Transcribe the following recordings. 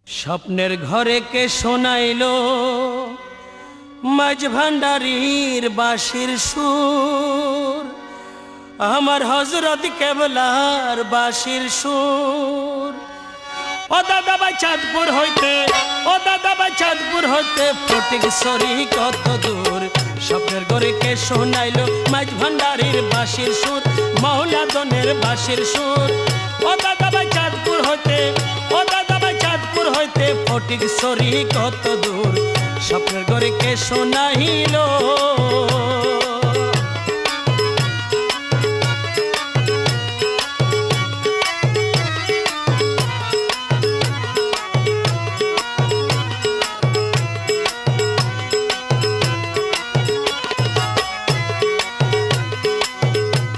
স্বপ্নের ঘরে কে শোনাইলো মাঝ ভান্ডারীর বাঁশির সুর, আমার হযরত কেবলার বাঁশির সুর। ও দাদা ভাই চাঁদপুর হইতে, ও দাদা ভাই চাঁদপুর হইতে ফটিকছড়ি কত দূর। স্বপ্নের ঘরে কে শোনাইলো মাঝ ভান্ডারীর বাঁশির সুর, মাওলাদনের বাঁশির সুর। ও দাদা ভাই চাঁদপুর হইতে, ও দাদা ভাই চাঁদপুর হইতে ফটিকছড়ি কত দূর। স্বপ্নের ঘরে কে শোনাইলো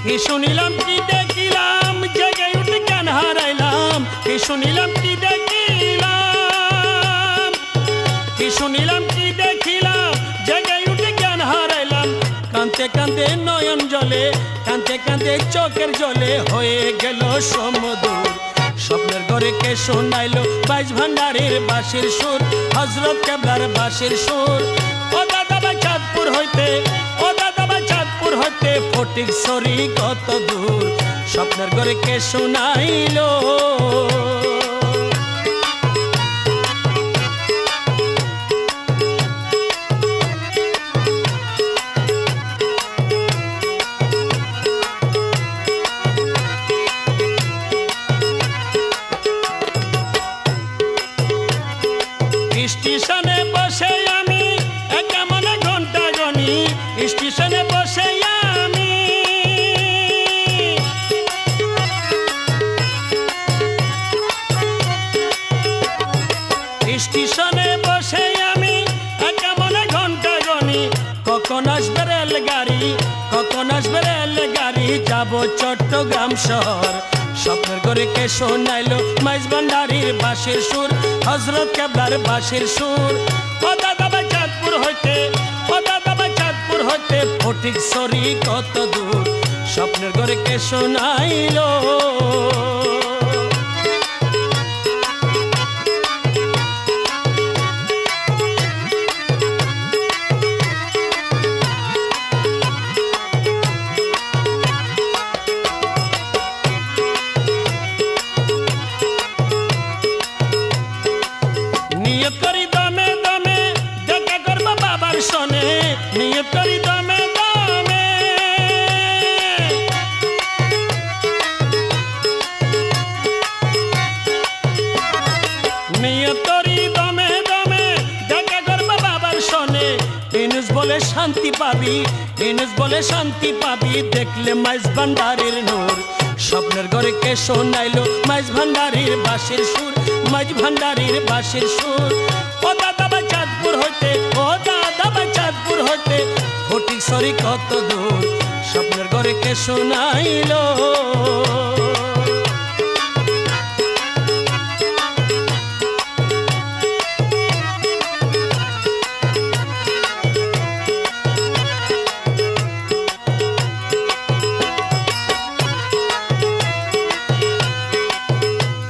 কি শুনিলাম কি দেখিলাম, জেগে উঠে জ্ঞান হারাইলাম। কি শুনিলাম কি দেখিলাম, কি শুনিলাম কি দেখিলাম, জেগে উঠে জ্ঞান হারাইলাম। কাঁদতে কাঁদতে নয়ন জলে, কাঁদতে কাঁদতে চোখের জলে হয়ে গেল সমদূর। স্বপ্নের ঘরে কে শোনাইলো বাইশ ভান্ডারীর বাঁশির সুর, হযরত কেবলার বাঁশির সুর। ও দাদা ভাই চাঁদপুর হইতে, ও দাদা ভাই চাঁদপুর হইতে ফটিকছড়ি কত দূর। স্বপ্নের ঘরে কে শোনাইলো স্টেশনে বসে আমি একা মনে ঘন্টা গনি, স্টেশনে বসে আমি স্টেশনে বসে আমি একা মনে ঘন্টা গনি। কখন আসবে রেলগাড়ি, কখন আসবে রেলগাড়ি, যাব চট্টগ্রাম শহর। স্বপ্নের ঘরে কে শোনাইলো মাইজ ভান্ডারীর বাঁশির সুর, হযরত কেবলার বাঁশির সুর। ও দাদা ভাই চাঁদপুর হইতে, ও দাদা ভাই চাঁদপুর হইতে ফটিকছড়ি কত দূর। স্বপ্নের ঘরে কে শোনাইলো নিয়ত করি দমে দমে দেখা করবো বাবার সনে, নিয়ত করি দমে দমে, নিয়ত করি দমে দমে দেখা করবো বাবার সনে। ইনুস বলে শান্তি পাবি, ইনুস বলে শান্তি পাবি, দেখলে মাইজ ভান্ডারীর নূর। স্বপ্নের ঘরে কে শোনাইলো মাইজ ভান্ডারীর বাঁশির সুর, মাইজ ভান্ডারীর বাঁশির সুর। ও দাদা ভাই চাঁদপুর হইতে, ও দাদা ভাই চাঁদপুর হইতে ফটিকছড়ি কত দূর। স্বপ্নের ঘরে কে শোনাইলো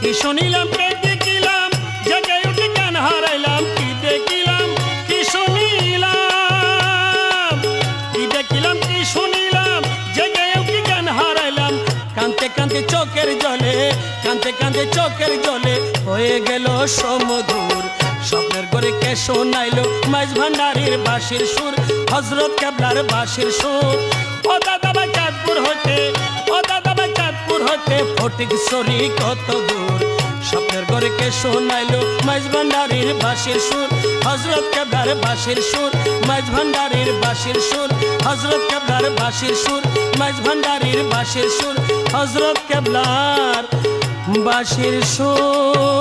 কি শুনিলাম কে দেখিলাম, জেগে উঠে জ্ঞান হারাইলাম। কি দেখিলাম কি শুনিলাম, কি দেখিলাম কি শুনিলাম, জেগে উঠে জ্ঞান হারাইলাম। কাঁদতে কাঁদতে চোখের জলে, কাঁদতে কাঁদতে চোখের জলে হয়ে গেল সমদূর। স্বপ্নের ঘরে কে শোনাইলো মাইজ ভান্ডারীর বাঁশির সুর, হযরত কেবলার বাঁশির সুর। ও দাদা ভাই চাঁদপুর হইতে, ও দাদা ভাই চাঁদপুর হইতে ফটিকছড়ি কত দূর। স্বপ্নের ঘরে কে শোনাইলো মাইজ ভান্ডারীর বাঁশির সুর, হযরত কেবলার বাঁশির সুর, মাইজ ভান্ডারীর বাঁশির সুর, হযরত কেবলার বাঁশির সুর, মাইজ ভান্ডারীর বাঁশির সুর, হযরত কেবলার বাঁশির সুর।